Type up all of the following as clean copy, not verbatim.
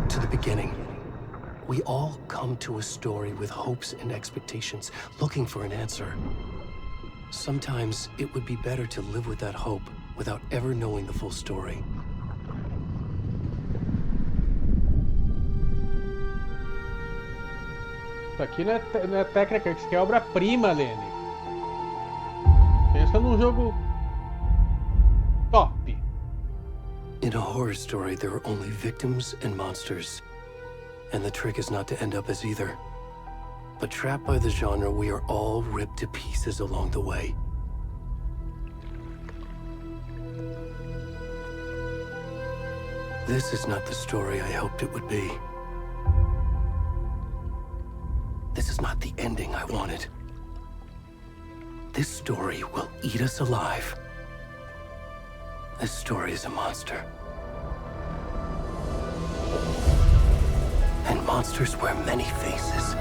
to the beginning. We all come to a story with hopes and expectations, looking for an answer. Sometimes it would be better to live with that hope without ever knowing the full story. Isso aqui não é técnica, isso aqui é obra-prima, Lene. Pensa num jogo top. In a horror story, there are only victims and monsters. And the trick is not to end up as either. But trapped by the genre, we are all ripped to pieces along the way. This is not the story I hoped it would be. This is not the ending I wanted. This story will eat us alive. This story is a monster. And monsters wear many faces.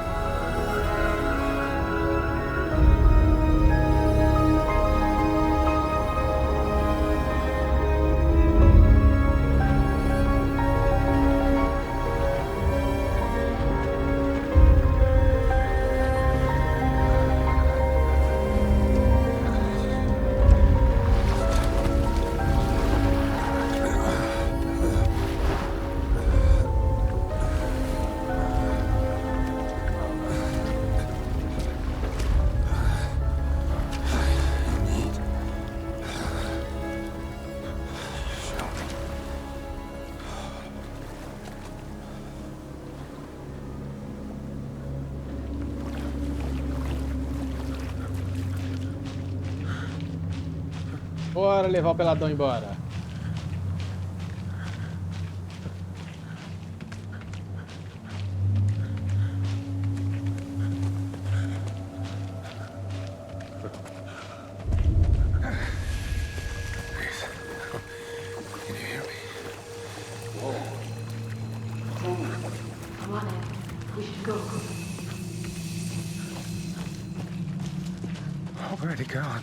Bora levar o peladão embora. Where'd he gone?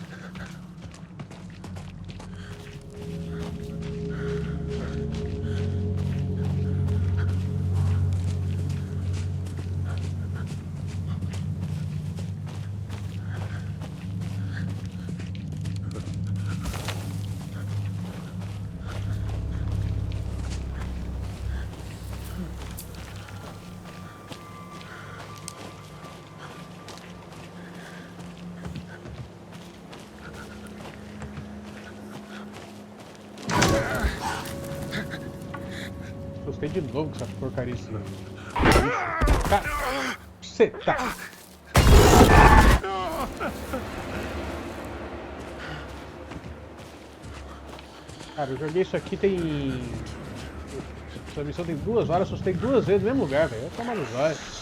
Gostei de novo com essa porcaria assim. Cara, você tá. Cara, eu joguei isso aqui tem. Essa missão tem 2 horas, só tem 2 vezes no mesmo lugar, velho. Vai tomar nos olhos.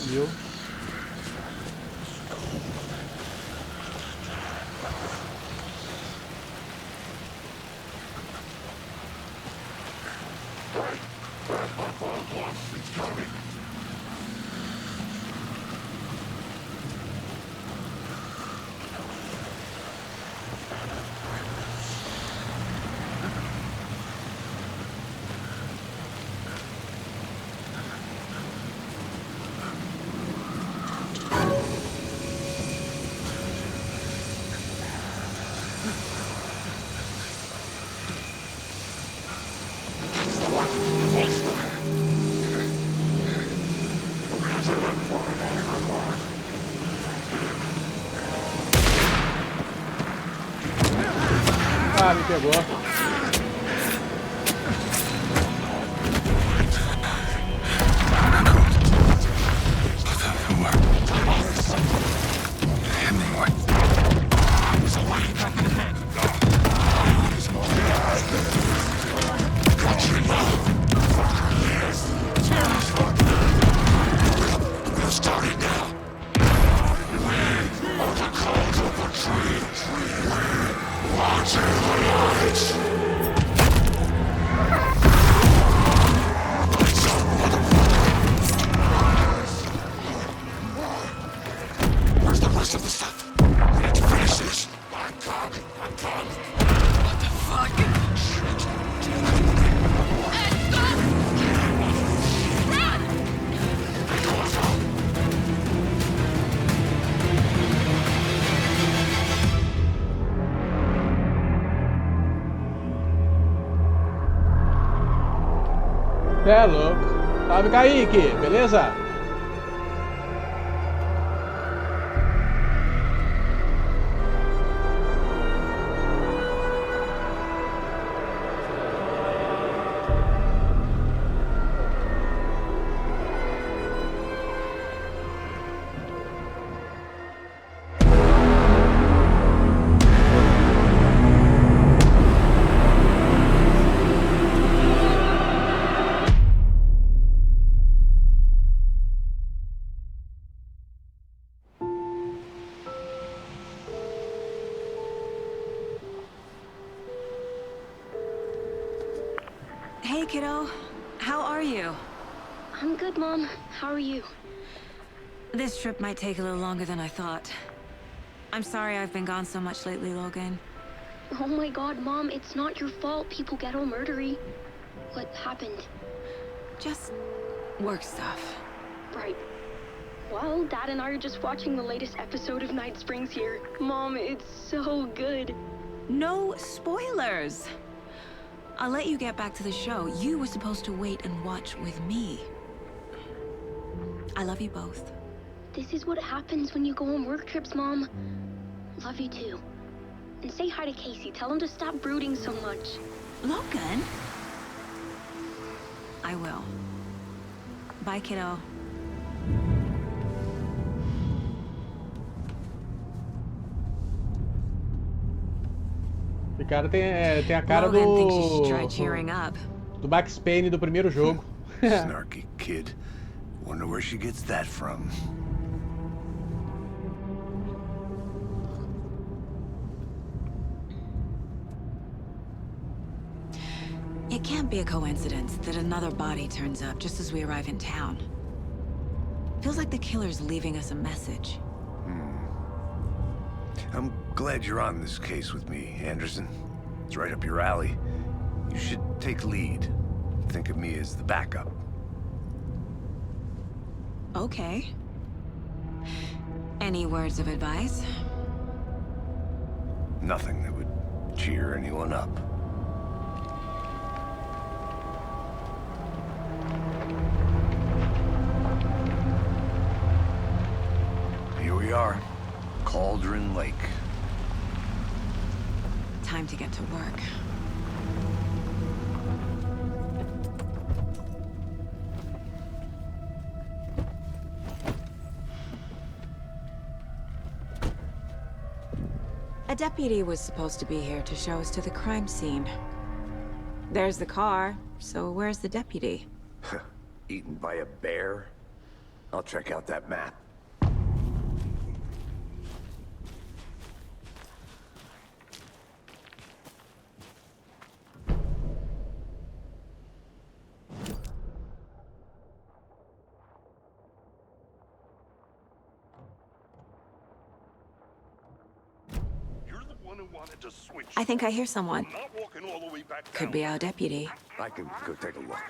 Viu? Ah, me pegou. Let them work. É louco. Salve, Kaique, beleza? Hey, kiddo. How are you? I'm good, Mom. How are you? This trip might take a little longer than I thought. I'm sorry I've been gone so much lately, Logan. Oh my god, Mom, it's not your fault people get all murdery. What happened? Just work stuff. Right. Well, Dad and I are just watching the latest episode of Night Springs here. Mom, it's so good. No spoilers! I'll let you get back to the show. You were supposed to wait and watch with me. I love you both. This is what happens when you go on work trips, Mom. Love you too. And say hi to Casey. Tell him to stop brooding so much. Logan? I will. Bye, kiddo. Esse cara tem a cara Logan thinks you should try cheering up. do Max Payne do primeiro jogo. Snarky kid. Wonder where she gets that from. It can't be a coincidence that another body turns up just as we arrive in town. Feels like the killer's leaving us a message. I'm glad you're on this case with me, Anderson. It's right up your alley. You should take lead. Think of me as the backup. Okay. Any words of advice? Nothing that would cheer anyone up. Here we are. Cauldron Lake. Time to get to work. A deputy was supposed to be here to show us to the crime scene. There's the car, so where's the deputy? Eaten by a bear? I'll check out that map. I think I hear someone. Not walking all the way back Could be our deputy. I can go take a look.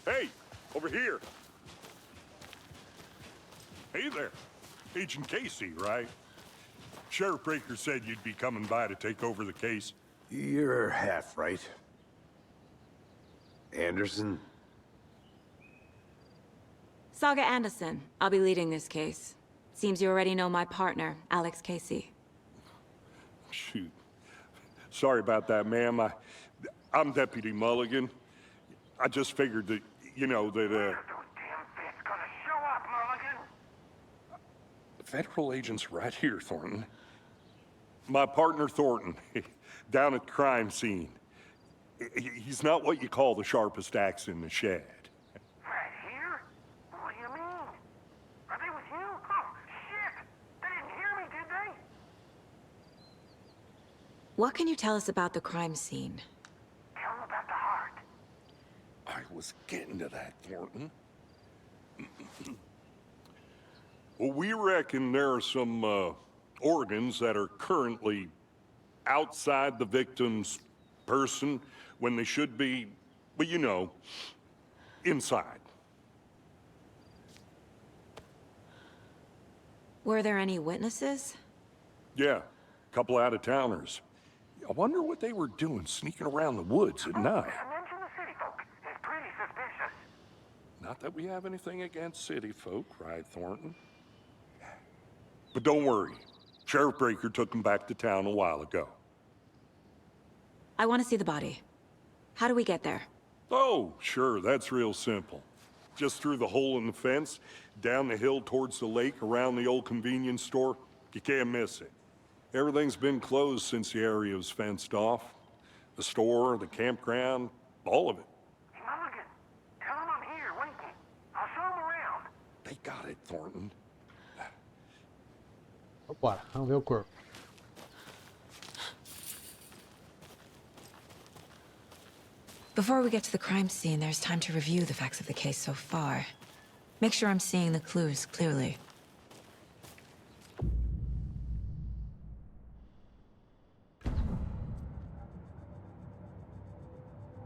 Hey, over here. Hey there. Agent Casey, right? Sheriff Breaker said you'd be coming by to take over the case. You're half right. Anderson? Saga Anderson. I'll be leading this case. Seems you already know my partner, Alex Casey. Shoot. Sorry about that, ma'am. I'm Deputy Mulligan. I just figured that, you know, that, Federal agent's right here, Thornton. My partner, Thornton, down at the crime scene. He's not what you call the sharpest axe in the shed. Right here? What do you mean? Are they with you? Oh, shit! They didn't hear me, did they? What can you tell us about the crime scene? Tell them about the heart. I was getting to that, Thornton. Well, we reckon there are some, organs that are currently outside the victim's person when they should be, well, you know, inside. Were there any witnesses? Yeah, a couple out-of-towners. I wonder what they were doing sneaking around the woods at night. Mention the city folk. It's pretty suspicious. Not that we have anything against city folk, right, Thornton? But don't worry. Sheriff Breaker took him back to town a while ago. I want to see the body. How do we get there? Oh, sure, that's real simple. Just through the hole in the fence, down the hill towards the lake, around the old convenience store. You can't miss it. Everything's been closed since the area was fenced off. The store, the campground, all of it. Mulligan, tell him I'm here waiting. I'll show him around. They got it, Thornton. Bora, vamos ver o corpo. Before we get to the crime scene, there's time to review the facts of the case so far. Make sure I'm seeing the clues clearly.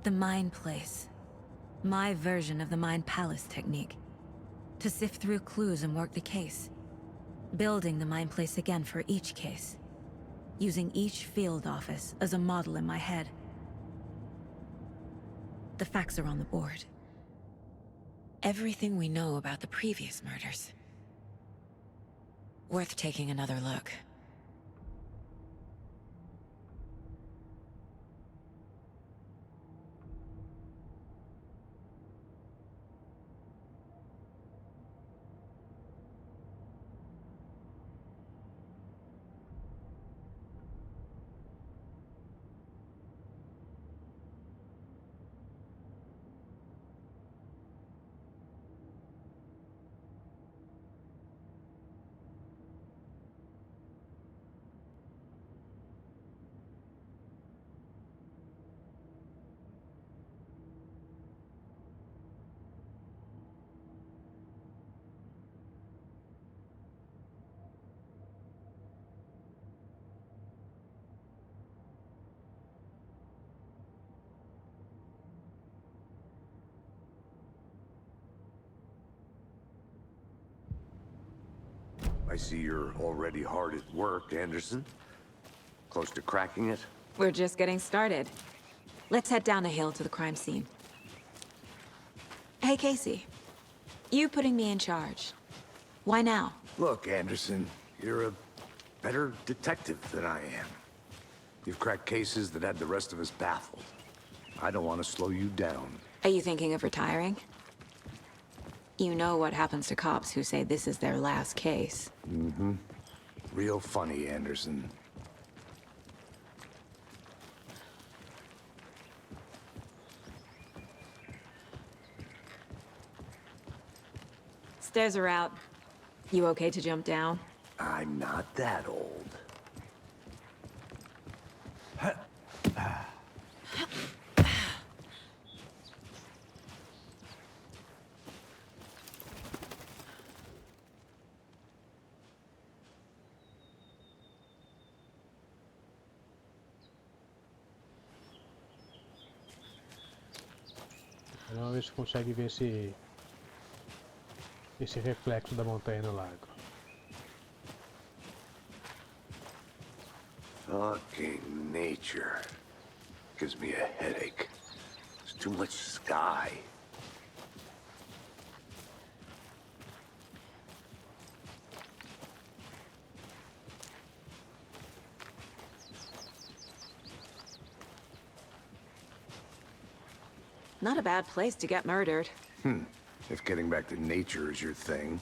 The Mind Place. My version of the Mind Palace technique. To sift through clues and work the case. Building the Mind Place again for each case. Using each field office as a model in my head. The facts are on the board. Everything we know about the previous murders. Worth taking another look. I see you're already hard at work, Anderson. Close to cracking it? We're just getting started. Let's head down the hill to the crime scene. Hey, Casey. You putting me in charge. Why now? Look, Anderson, you're a better detective than I am. You've cracked cases that had the rest of us baffled. I don't want to slow you down. Are you thinking of retiring? You know what happens to cops who say this is their last case. Mm-hmm. Real funny, Anderson. Stairs are out. You okay to jump down? I'm not that old. Vamos ver se consegue ver esse reflexo da montanha no lago. Fucking nature. Gives me a headache. There's too much sky. Not a bad place to get murdered. If getting back to nature is your thing.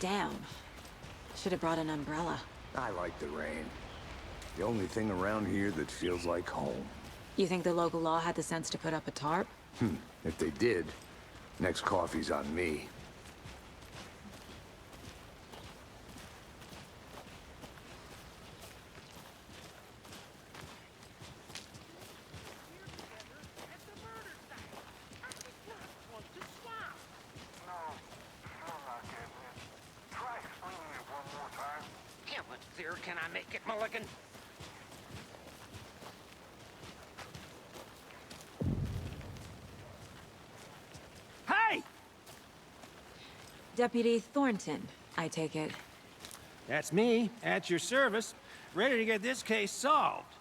Damn. Should have brought an umbrella. I like the rain. The only thing around here that feels like home. You think the local law had the sense to put up a tarp? If they did, next coffee's on me. Can I make it, Mulligan? Deputy Thornton, I take it. That's me, at your service, ready to get this case solved.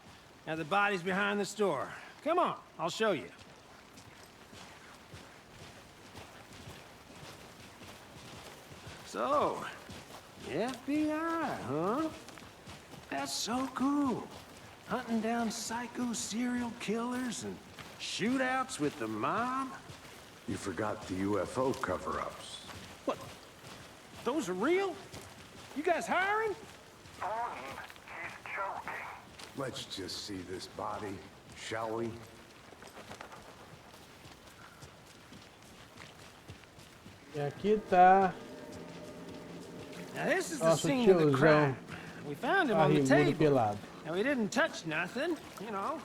Now the body's behind the store. Come on, I'll show you. So, FBI, huh? That's so cool. Hunting down psycho serial killers and shootouts with the mob? You forgot the UFO cover-ups. What? Those are real? You guys hiring? He's joking. Let's just see this body, shall we? E aqui tá Now this is the nosso scene of the tiozão crime. We found him on the arrimo table. pelado. And we didn't touch nothing, you know,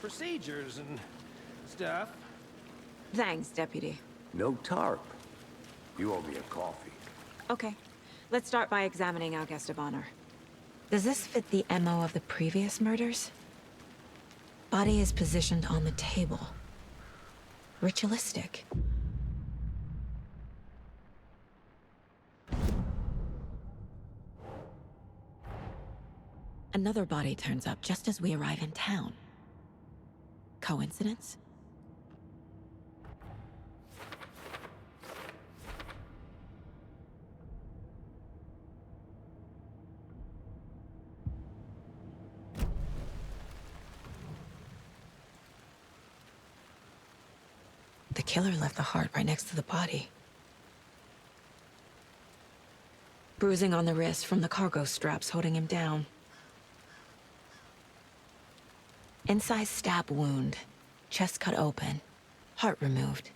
procedures and stuff. Thanks, Deputy. No tarp. You owe me a coffee. Okay, let's start by examining our guest of honor. Does this fit the MO of the previous murders? Body is positioned on the table. Ritualistic. Another body turns up just as we arrive in town. Coincidence? The killer left the heart right next to the body. Bruising on the wrist from the cargo straps holding him down. Incised stab wound, chest cut open, heart removed.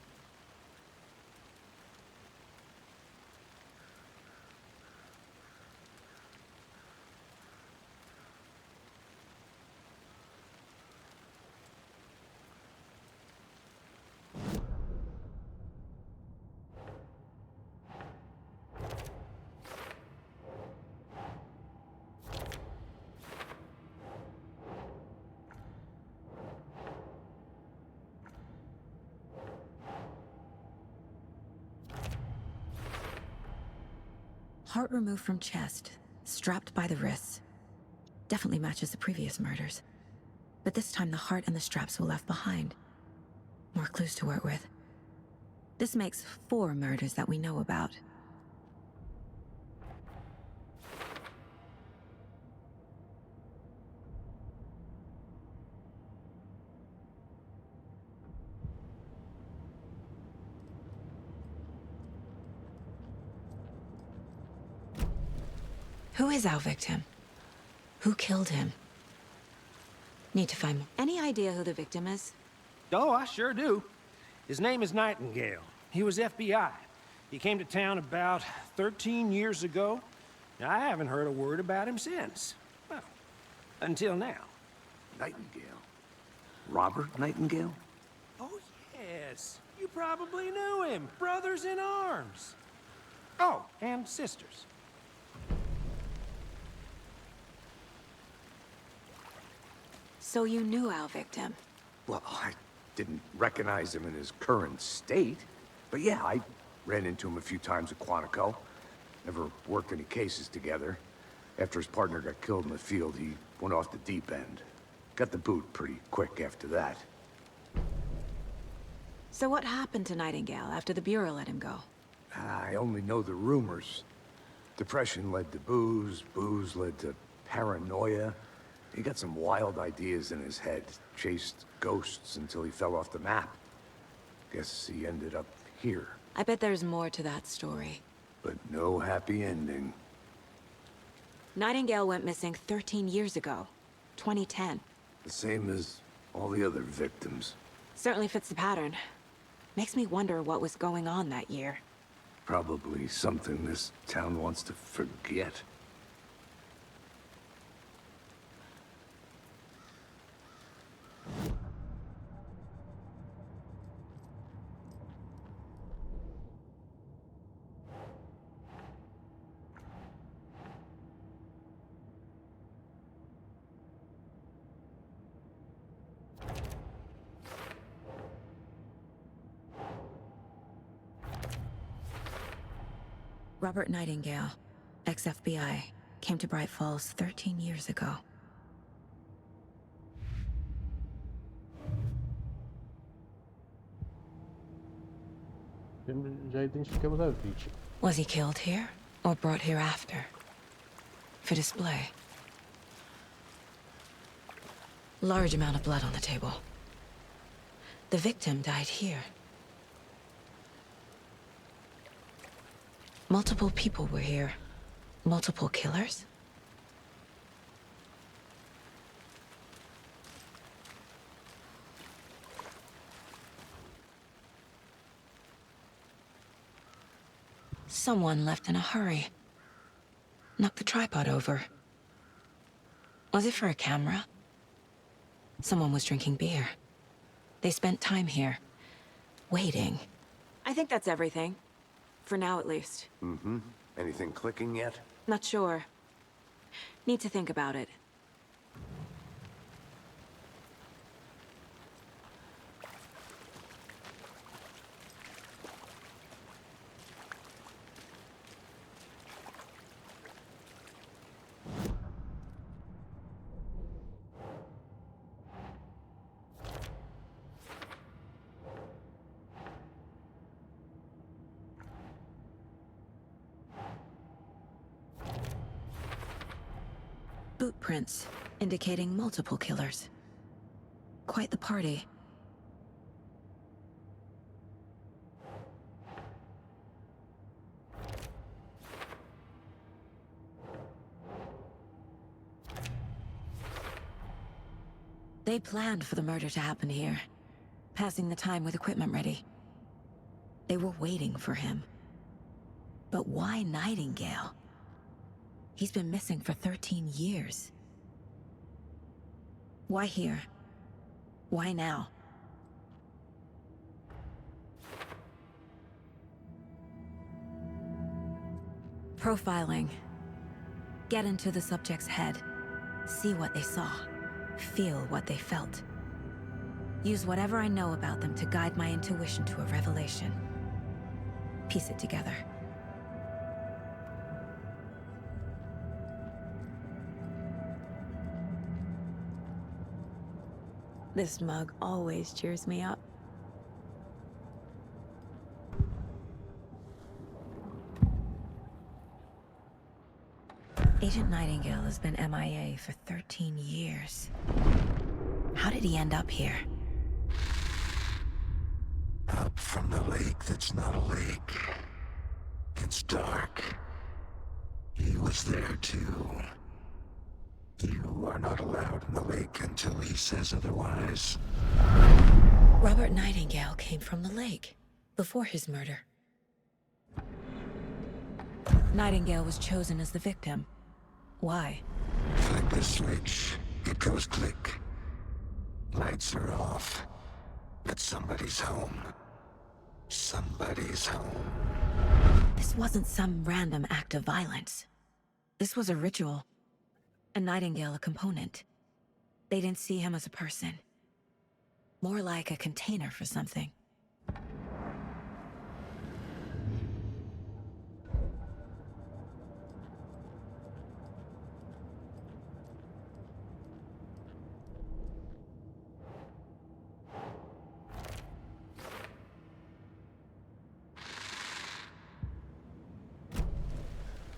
Heart removed from chest, strapped by the wrists. Definitely matches the previous murders. But this time the heart and the straps were left behind. More clues to work with. This makes 4 murders that we know about. Who is our victim? Who killed him? Need to find more. Any idea who the victim is? Oh, I sure do. His name is Nightingale. He was FBI. He came to town about 13 years ago. I haven't heard a word about him since. Well, until now. Nightingale? Robert Nightingale? Oh, yes. You probably knew him. Brothers in arms. Oh, and sisters. So you knew our victim? Well, I didn't recognize him in his current state. But yeah, I ran into him a few times at Quantico. Never worked any cases together. After his partner got killed in the field, he went off the deep end. Got the boot pretty quick after that. So what happened to Nightingale after the Bureau let him go? I only know the rumors. Depression led to booze, booze led to paranoia. He got some wild ideas in his head, chased ghosts until he fell off the map. Guess he ended up here. I bet there's more to that story. But no happy ending. Nightingale went missing 13 years ago, 2010. The same as all the other victims. Certainly fits the pattern. Makes me wonder what was going on that year. Probably something this town wants to forget. Robert Nightingale, ex-FBI, came to Bright Falls 13 years ago. Já identificamos a vítima. Was he killed here, or brought here after? For display. Large amount of blood on the table. The victim died here. Multiple people were here. Multiple killers? Someone left in a hurry. Knocked the tripod over. Was it for a camera? Someone was drinking beer. They spent time here, waiting. I think that's everything. For now, at least. Mm-hmm. Anything clicking yet? Not sure. Need to think about it. Boot prints, indicating multiple killers. Quite the party. They planned for the murder to happen here, passing the time with equipment ready. They were waiting for him. But why Nightingale? He's been missing for 13 years. Why here? Why now? Profiling. Get into the subject's head. See what they saw. Feel what they felt. Use whatever I know about them to guide my intuition to a revelation. Piece it together. This mug always cheers me up. Agent Nightingale has been MIA for 13 years. How did he end up here? Up from the lake that's not a lake. It's dark. He was there too. You are not allowed in the lake until he says otherwise. Robert Nightingale came from the lake, before his murder. Nightingale was chosen as the victim. Why? Flick the switch, it goes click. Lights are off. But somebody's home. Somebody's home. This wasn't some random act of violence. This was a ritual. And Nightingale a component. They didn't see him as a person. More like a container for something.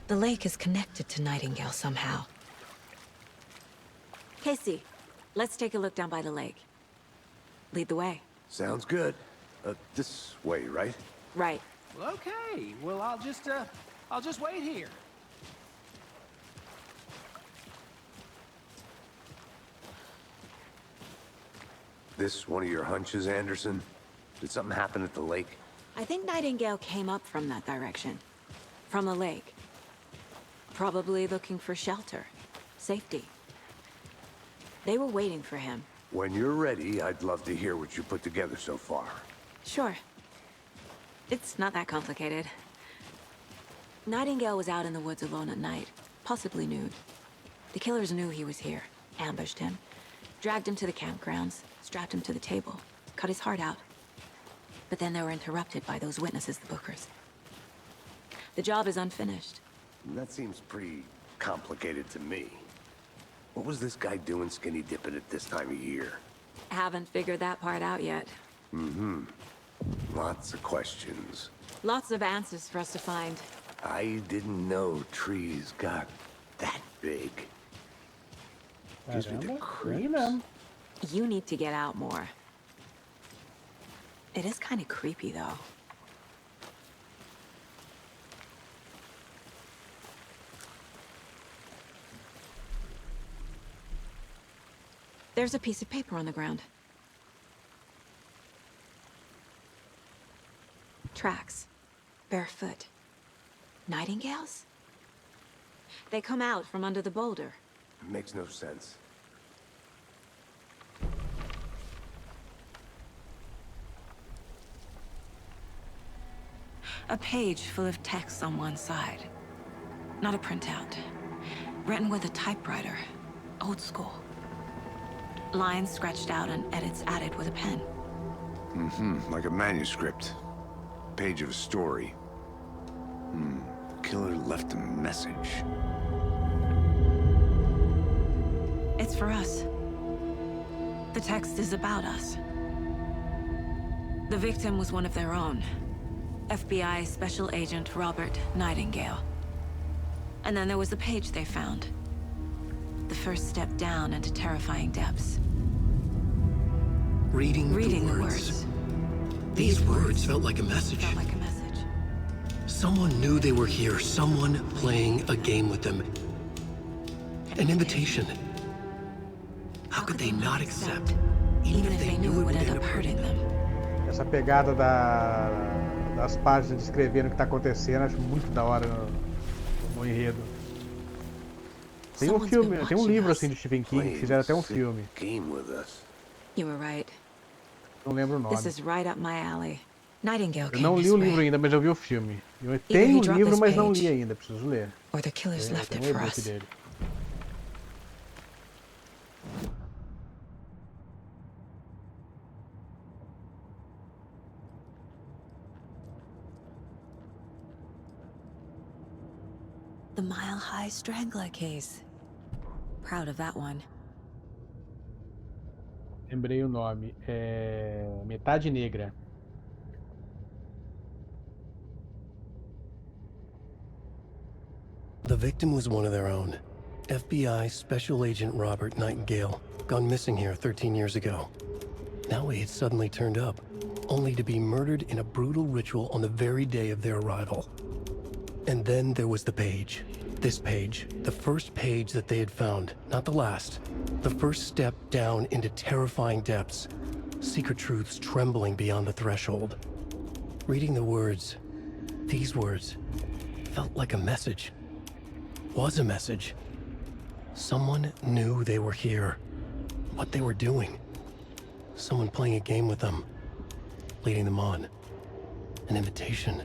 The lake is connected to Nightingale somehow. Casey, let's take a look down by the lake. Lead the way. Sounds good. This way, right? Right. Well, okay. Well, I'll just wait here. This one of your hunches, Anderson? Did something happen at the lake? I think Nightingale came up from that direction. From the lake. Probably looking for shelter. Safety. They were waiting for him. When you're ready, I'd love to hear what you put together so far. Sure. It's not that complicated. Nightingale was out in the woods alone at night, possibly nude. The killers knew he was here, ambushed him, dragged him to the campgrounds, strapped him to the table, cut his heart out. But then they were interrupted by those witnesses, the Bookers. The job is unfinished. That seems pretty complicated to me. What was this guy doing skinny dipping at this time of year? Haven't figured that part out yet. Lots of questions. Lots of answers for us to find. I didn't know trees got that big. Gives me the Caramba, grande creeps. mesmo. You need to get out more. It is kind of creepy, though. There's a piece of paper on the ground. Tracks. Barefoot. Nightingales? They come out from under the boulder. It makes no sense. A page full of text on one side. Not a printout. Written with a typewriter. Old school. Lines scratched out and edits added with a pen. Like a manuscript. Page of a story. Killer left a message. It's for us. The text is about us. The victim was one of their own. FBI Special Agent Robert Nightingale. And then there was the page they found. The first step down into terrifying depths. Reading the words. words. These words felt like a message. Felt like a message. Someone knew they were here, someone playing a game with them. An invitation. How could they not accept, even if they knew it would end up hurting them? Essa pegada das páginas descrevendo o que tá acontecendo, acho muito da hora no enredo. Tem um filme, tem um livro assim de Stephen King, que fizeram até um filme. Game with us. You were right. Não lembro o nome. This is right up my alley. Nightingale Eu came não li this o way. livro ainda, mas eu vi o filme. Eu he tenho o dropped livro, this mas não page. li ainda, preciso ler. Or the killers left Tem it for e-book us. dele. The Mile High Strangler case. Proud of that one. Lembrei o nome. É Metade Negra. The victim was one of their own. FBI Special Agent Robert Nightingale, gone missing here 13 years ago. Now he had suddenly turned up, only to be murdered in a brutal ritual on the very day of their arrival. And then there was the page. This page, the first page that they had found, not the last. The first step down into terrifying depths. Secret truths trembling beyond the threshold. Reading the words, these words, felt like a message. Was a message. Someone knew they were here. What they were doing. Someone playing a game with them. Leading them on. An invitation.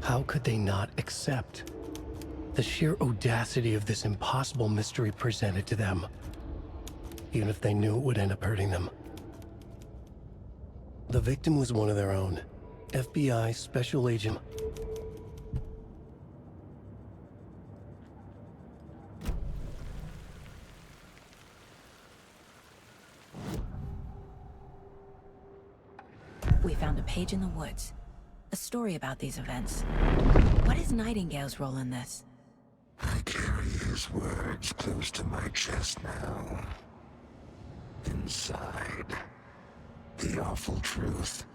How could they not accept? The sheer audacity of this impossible mystery presented to them. Even if they knew it would end up hurting them. The victim was one of their own. FBI Special Agent. We found a page in the woods. A story about these events. What is Nightingale's role in this? I carry his words close to my chest now. Inside, the awful truth.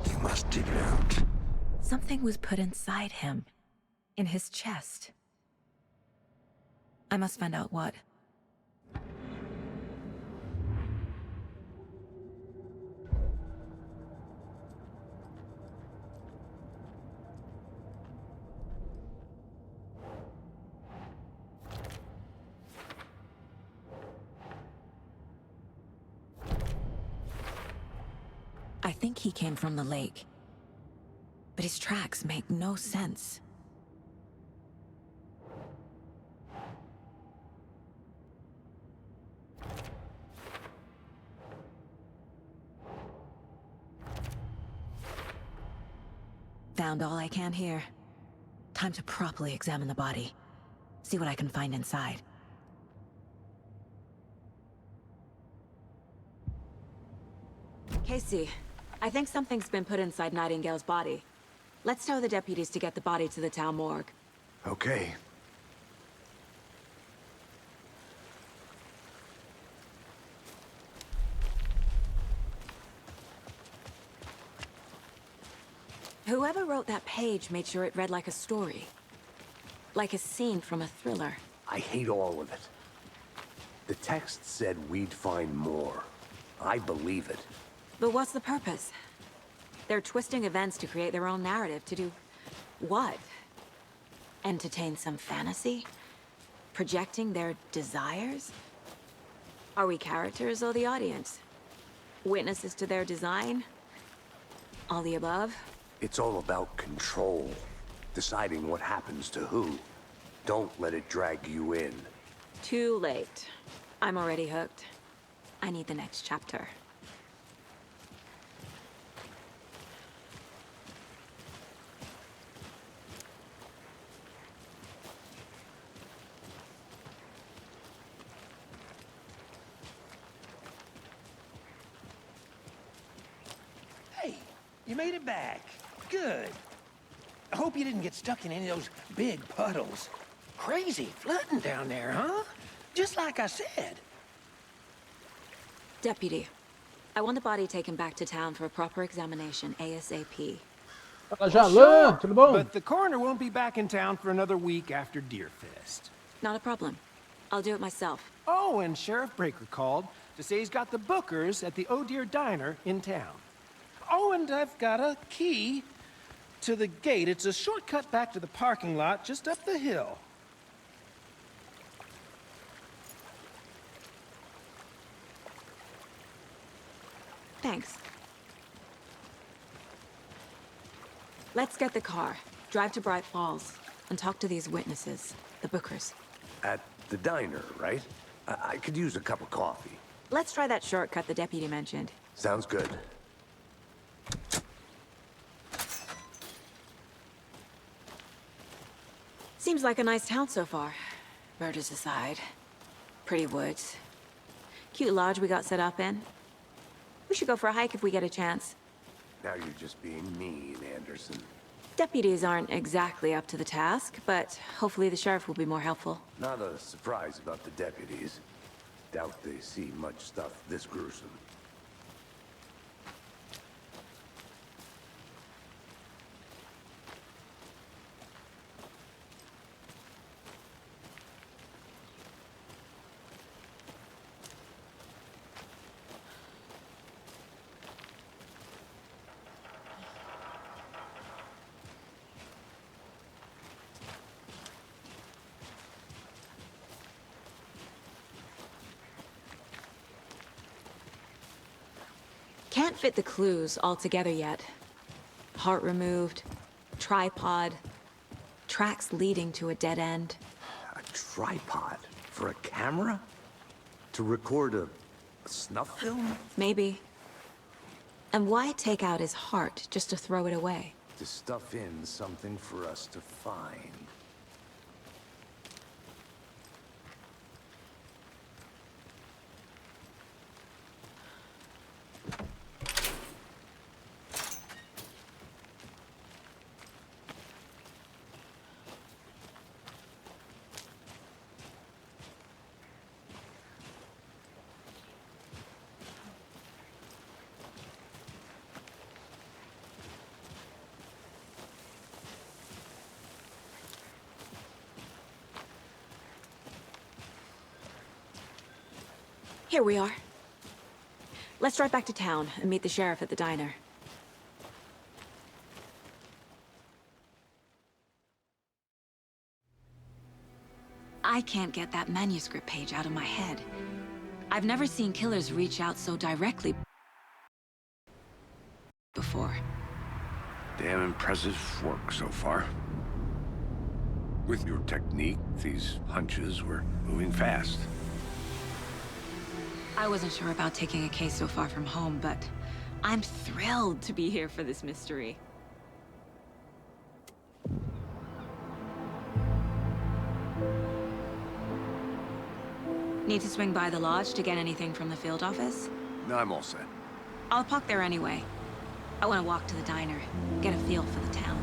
You must dig it out. Something was put inside him. In his chest. I must find out what. I think he came from the lake. But his tracks make no sense. Found all I can here. Time to properly examine the body. See what I can find inside. Casey, I think something's been put inside Nightingale's body. Let's tell the deputies to get the body to the town morgue. Okay. Whoever wrote that page made sure it read like a story. Like a scene from a thriller. I hate all of it. The text said we'd find more. I believe it. But what's the purpose? They're twisting events to create their own narrative to do... what? Entertain some fantasy? Projecting their desires? Are we characters or the audience? Witnesses to their design? All the above? It's all about control. Deciding what happens to who. Don't let it drag you in. Too late. I'm already hooked. I need the next chapter. Hey, you made it back. Good. I hope you didn't get stuck in any of those big puddles. Crazy flooding down there, huh? Just like I said. Deputy, I want the body taken back to town for a proper examination ASAP. Fala, Jalan, tudo bom? But the coroner won't be back in town for another week after Deerfest. Not a problem. I'll do it myself. Oh, and Sheriff Breaker called to say he's got the bookers at the Oh Dear Diner in town. Oh, and I've got a key to the gate. It's a shortcut back to the parking lot just up the hill. Thanks. Let's get the car, drive to Bright Falls, and talk to these witnesses, the bookers. At the diner, right? I could use a cup of coffee. Let's try that shortcut the deputy mentioned. Sounds good. Seems like a nice town so far. Murders aside. Pretty woods. Cute lodge we got set up in. We should go for a hike if we get a chance. Now you're just being mean, Anderson. Deputies aren't exactly up to the task, but hopefully the sheriff will be more helpful. Not a surprise about the deputies. Doubt they see much stuff this gruesome. Can't fit the clues all together yet. Heart removed, tripod, tracks leading to a dead end. A tripod? For a camera? To record a snuff film? Maybe. And why take out his heart just to throw it away? To stuff in something for us to find. Here we are. Let's drive back to town and meet the sheriff at the diner. I can't get that manuscript page out of my head. I've never seen killers reach out so directly before. Damn impressive work so far. With your technique, these hunches were moving fast. I wasn't sure about taking a case so far from home, but I'm thrilled to be here for this mystery. Need to swing by the lodge to get anything from the field office? No, I'm all set. I'll park there anyway. I want to walk to the diner, get a feel for the town.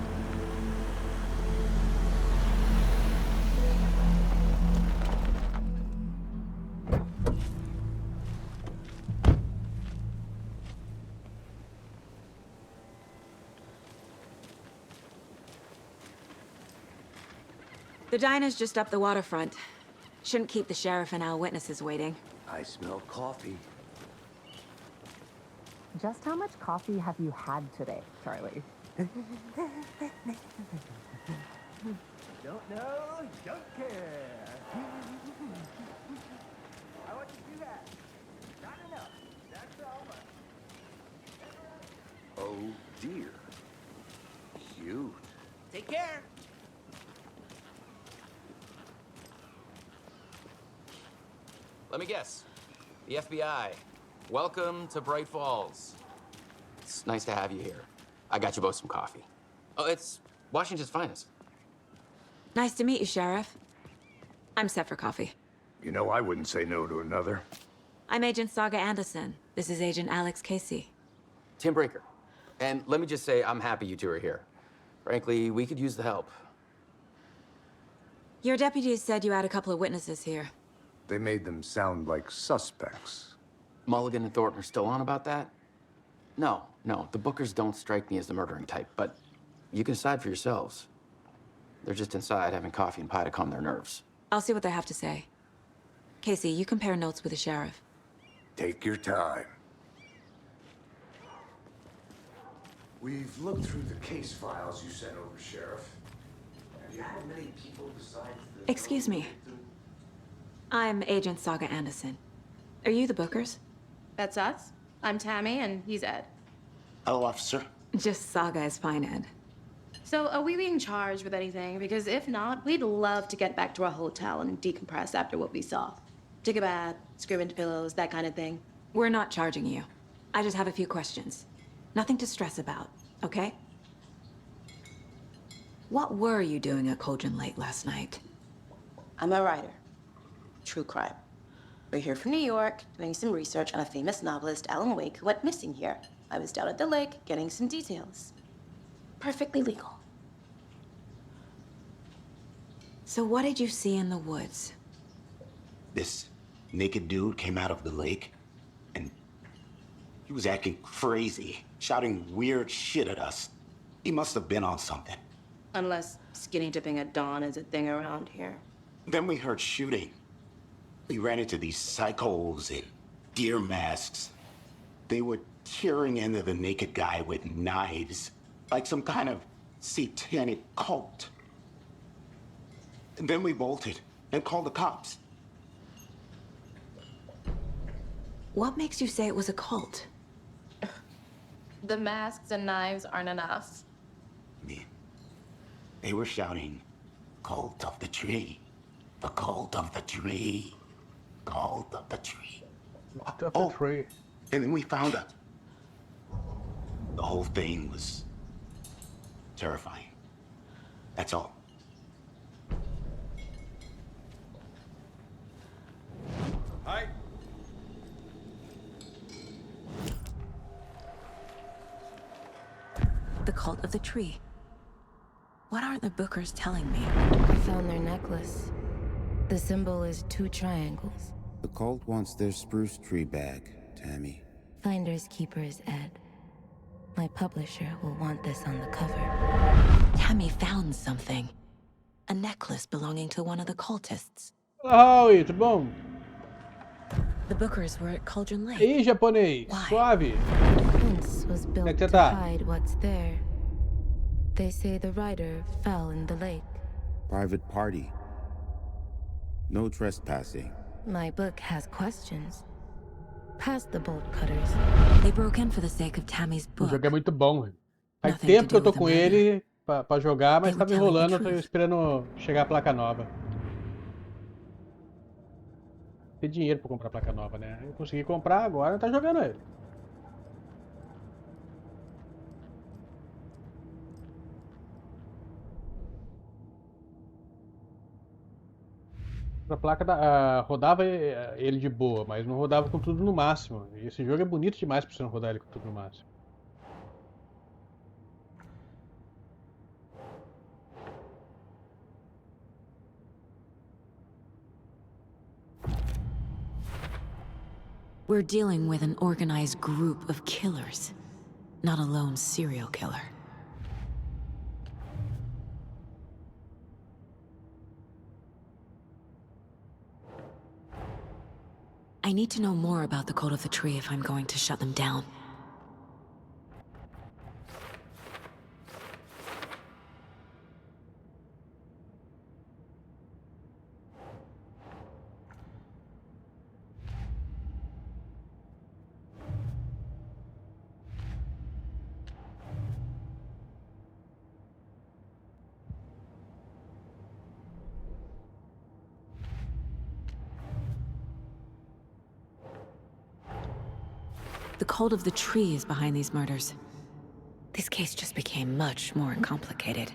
The diner's just up the waterfront. Shouldn't keep the sheriff and our witnesses waiting. I smell coffee. Just how much coffee have you had today, Charlie? Don't know, don't care. How much did you have? Not enough. That's all much. Oh, dear. Cute. Take care. Let me guess. The FBI. Welcome to Bright Falls. It's nice to have you here. I got you both some coffee. Oh, it's Washington's finest. Nice to meet you, Sheriff. I'm set for coffee. You know, I wouldn't say no to another. I'm Agent Saga Anderson. This is Agent Alex Casey. Tim Breaker. And let me just say, I'm happy you two are here. Frankly, we could use the help. Your deputies said you had a couple of witnesses here. They made them sound like suspects. Mulligan and Thornton are still on about that? No, the Bookers don't strike me as the murdering type, but you can decide for yourselves. They're just inside having coffee and pie to calm their nerves. I'll see what they have to say. Casey, you compare notes with the sheriff. Take your time. We've looked through the case files you sent over, Sheriff. Have you had many people besides the... Excuse me. I'm Agent Saga Anderson. Are you the Bookers? That's us. I'm Tammy, and he's Ed. Hello, officer. Just Saga is fine, Ed. So, are we being charged with anything? Because if not, we'd love to get back to our hotel and decompress after what we saw. Take a bath, scream into pillows, that kind of thing. We're not charging you. I just have a few questions. Nothing to stress about, okay? What were you doing at Cauldron late last night? I'm a writer. True crime. We're here from New York, doing some research on a famous novelist, Alan Wake, who went missing here. I was down at the lake, getting some details. Perfectly legal. So what did you see in the woods? This naked dude came out of the lake, and he was acting crazy, shouting weird shit at us. He must have been on something. Unless skinny dipping at dawn is a thing around here. Then we heard shooting. We ran into these psychos in deer masks. They were tearing into the naked guy with knives, like some kind of satanic cult. And then we bolted and called the cops. What makes you say it was a cult? The masks and knives aren't enough. They were shouting, "Cult of the tree, the cult of the tree, cult of the tree." Cult of the tree. And then we found out. The whole thing was terrifying. That's all. Hi. The cult of the tree. What aren't the Bookers telling me? I found their necklace. The symbol is 2 triangles. The cult wants their spruce tree back, Tammy. Finders keepers, Ed. My publisher will want this on the cover. Tammy found something. A necklace belonging to one of the cultists. Oh, tudo bom? The Bookers were at Cauldron Lake. Ei, japonês, suave. The fence was built to hide what's there. They say the rider fell in the lake. Private party. No trespassing. My book has questions. Past the bolt cutters. They broke in for the sake of Tammy's O book. jogo é muito bom, velho. Faz tempo que eu tô com ele pra jogar, mas tava enrolando, eu tô esperando chegar a placa nova. Tem dinheiro pra comprar placa nova, né? Eu consegui comprar agora, tá jogando ele. A placa rodava ele de boa, mas não rodava com tudo no máximo. E esse jogo é bonito demais pra você não rodar ele com tudo no máximo. We're dealing with an organized group of killers, not a lone serial killer. I need to know more about the Code of the Tree if I'm going to shut them down. The Code of the Tree is behind these murders. This case just became much more complicated.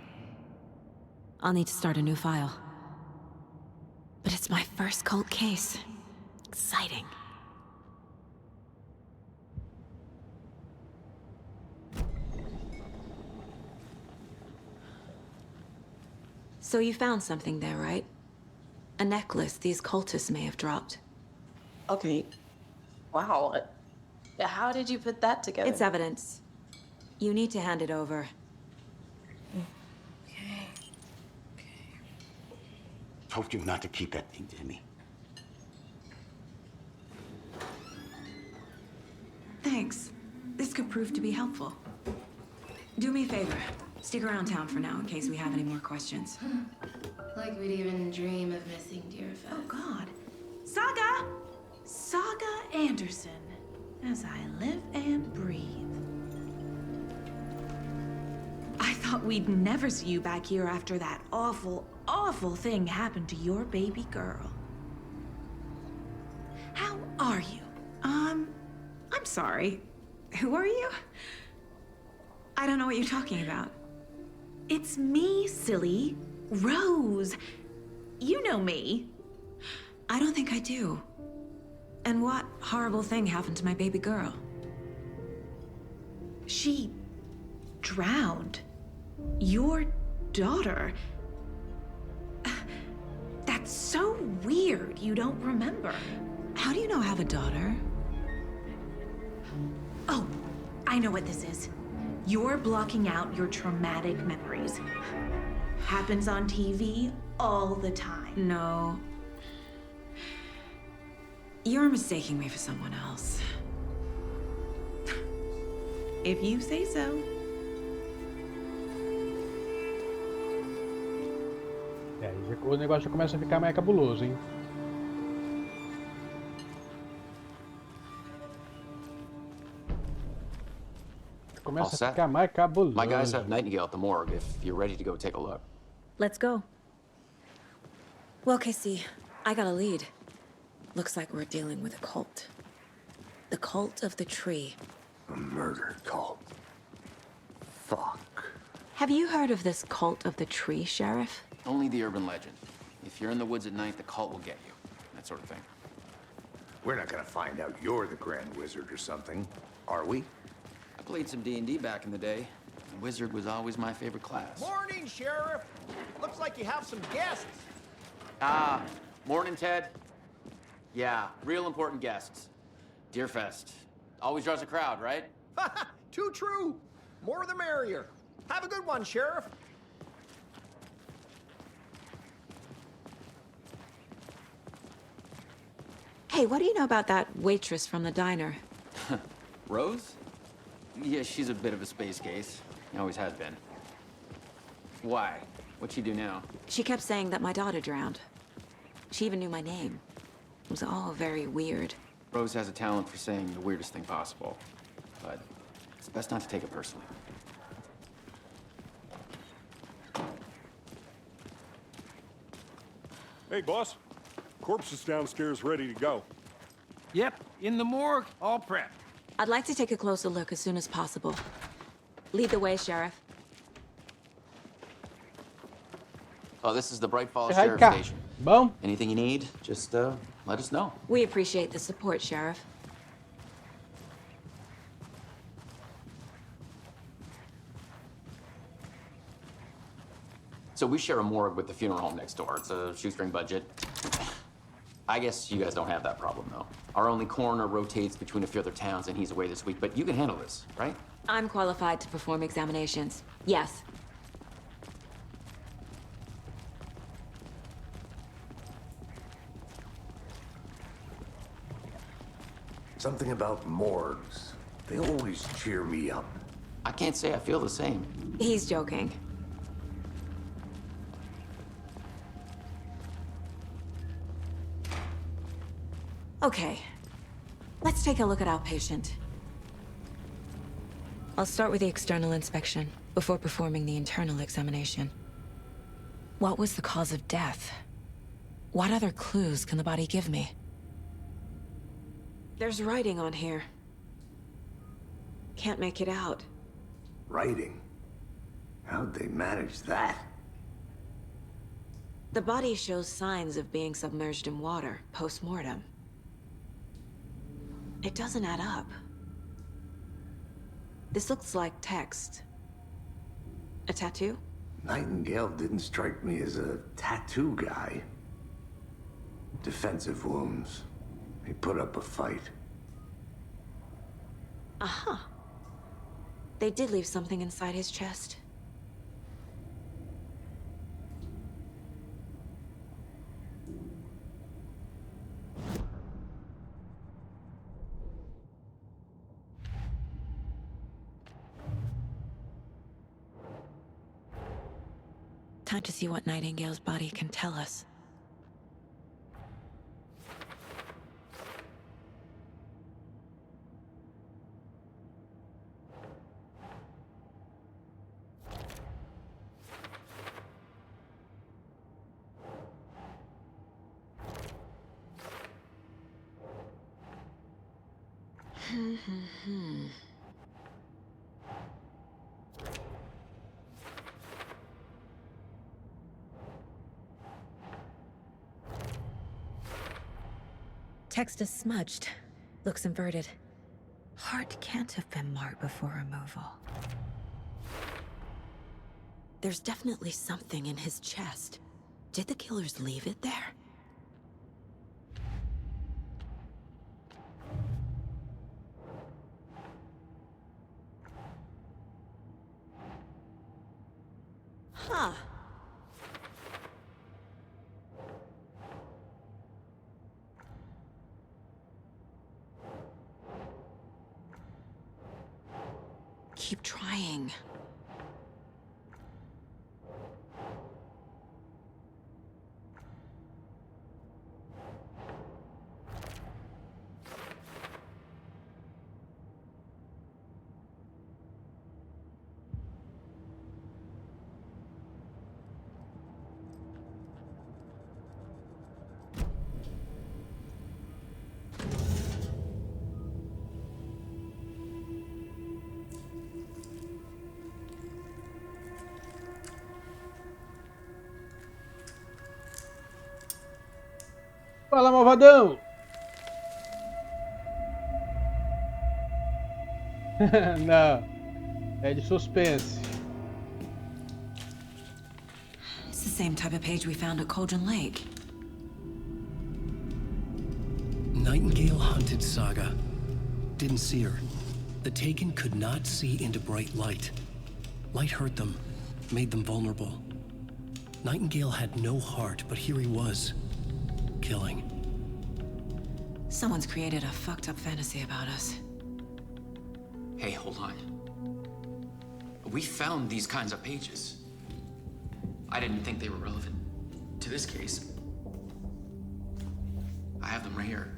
I'll need to start a new file. But it's my first cult case. Exciting. So you found something there, right? A necklace these cultists may have dropped. Okay. Wow. How did you put that together? It's evidence. You need to hand it over. Okay. Told you not to keep that thing, Jimmy. Thanks. This could prove to be helpful. Do me a favor. Stick around town for now in case we have any more questions. Like we'd even dream of missing dear Fez. Oh, God. Saga! Saga Anderson. As I live and breathe. I thought we'd never see you back here after that awful, awful thing happened to your baby girl. How are you? I'm sorry. Who are you? I don't know what you're talking about. It's me, silly. Rose. You know me. I don't think I do. And what horrible thing happened to my baby girl? She drowned. Your daughter. That's so weird you don't remember. How do you know I have a daughter? Oh, I know what this is. You're blocking out your traumatic memories. Happens on TV all the time. No. You're mistaking me for someone else. If you say so. Aí o negócio já começa a ficar mais cabuloso, hein? Começa a ficar mais cabuloso. My guys have Nightingale at the morgue if you're ready to go take a look. Let's go. Well, Casey, I got a lead. Looks like we're dealing with a cult. The Cult of the Tree. A murder cult. Fuck. Have you heard of this Cult of the Tree, Sheriff? Only the urban legend. If you're in the woods at night, the cult will get you. That sort of thing. We're not gonna find out you're the Grand Wizard or something, are we? I played some D&D back in the day. The wizard was always my favorite class. Morning, Sheriff. Looks like you have some guests. Morning, Ted. Yeah, real important guests. Deerfest. Always draws a crowd, right? Too true. More the merrier. Have a good one, Sheriff. Hey, what do you know about that waitress from the diner? Rose? Yeah, she's a bit of a space case. Always has been. Why? What'd she do now? She kept saying that my daughter drowned. She even knew my name. It was all very weird. Rose has a talent for saying the weirdest thing possible. But it's best not to take it personally. Hey, boss. Corpse is downstairs ready to go. Yep, in the morgue, all prepped. I'd like to take a closer look as soon as possible. Lead the way, Sheriff. Oh, this is the Bright Falls Hey, Sheriff cá. Station. Bom? Anything you need, just let us know. We appreciate the support, Sheriff. So we share a morgue with the funeral home next door. It's a shoestring budget. I guess you guys don't have that problem, though. Our only coroner rotates between a few other towns, and he's away this week, but you can handle this, right? I'm qualified to perform examinations. Yes. Something about morgues. They always cheer me up. I can't say I feel the same. He's joking. Okay. Let's take a look at our patient. I'll start with the external inspection before performing the internal examination. What was the cause of death? What other clues can the body give me? There's writing on here. Can't make it out. Writing? How'd they manage that? The body shows signs of being submerged in water post-mortem. It doesn't add up. This looks like text. A tattoo? Nightingale didn't strike me as a tattoo guy. Defensive wounds. He put up a fight. Uh-huh. They did leave something inside his chest. Time to see what Nightingale's body can tell us. Text is smudged. Looks inverted. Heart can't have been marked before removal. There's definitely something in his chest. Did the killers leave it there? Huh. Keep trying. Fala, malvadão! Não, é de suspense. It's the same type of page we found at Cauldron Lake. Nightingale hunted Saga. Didn't see her. The Taken could not see into bright light. Light hurt them, made them vulnerable. Nightingale had no heart, but here he was. Killing. Someone's created a fucked up fantasy about us. Hey, hold on. We found these kinds of pages. I didn't think they were relevant to this case. I have them right here.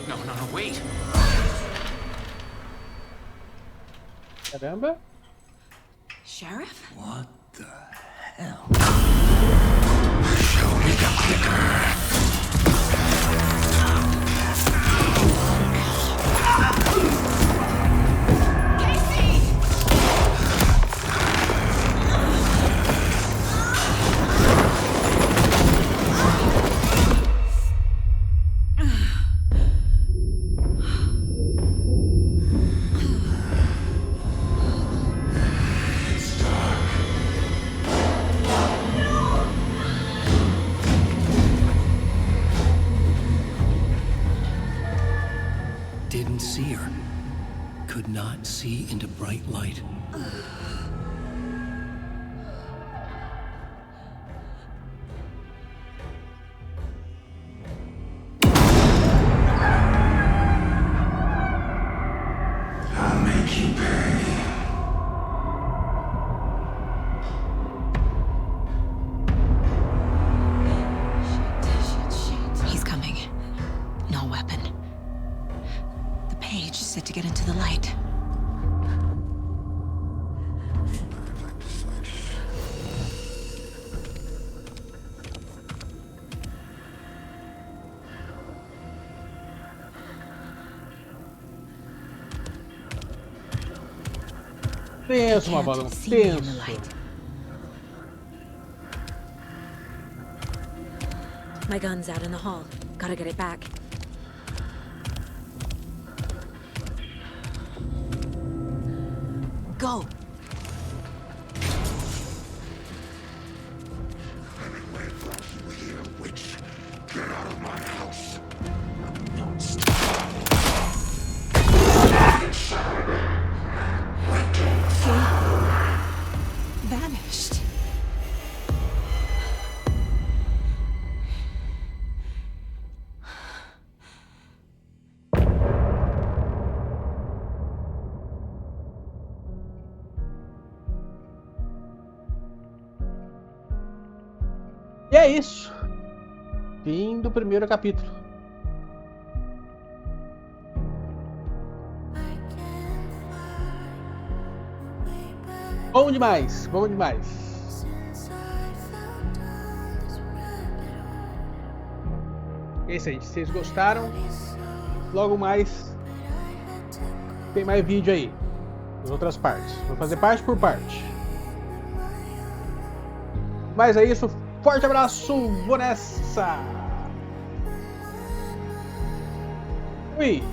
No, wait. Caramba. Sheriff? What the hell? Show me the clicker. didn't see her. Could not see into bright light. I'll make you pay. He's coming. No weapon. The page is set to get into the light. Tenso, Malvadão, tenso. My gun's out in the hall. Gotta get it back. Go! Anyway, from here, witch, get out of my house. Vanished. E é isso. Fim do primeiro capítulo. Bom demais, bom demais. É isso aí, se vocês gostaram, logo mais tem mais vídeo aí, nas outras partes. Vou fazer parte por parte. Mas é isso, forte abraço, vou nessa! Fui!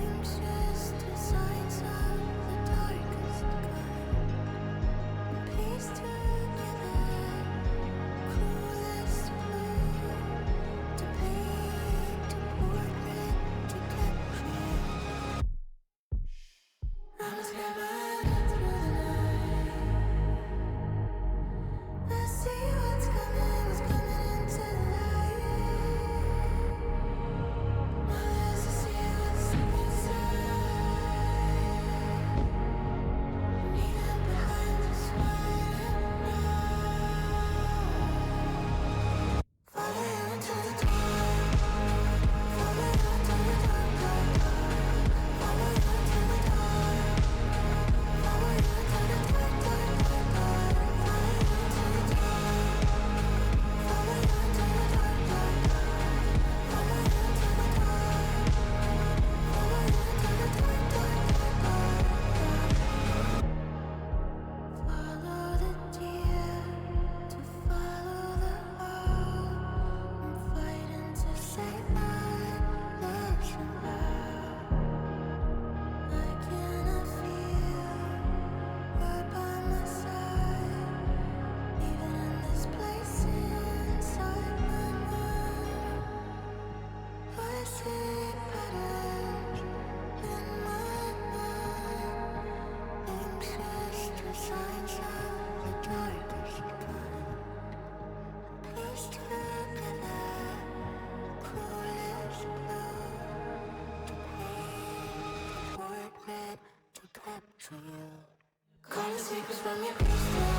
Calling secrets from your crystal.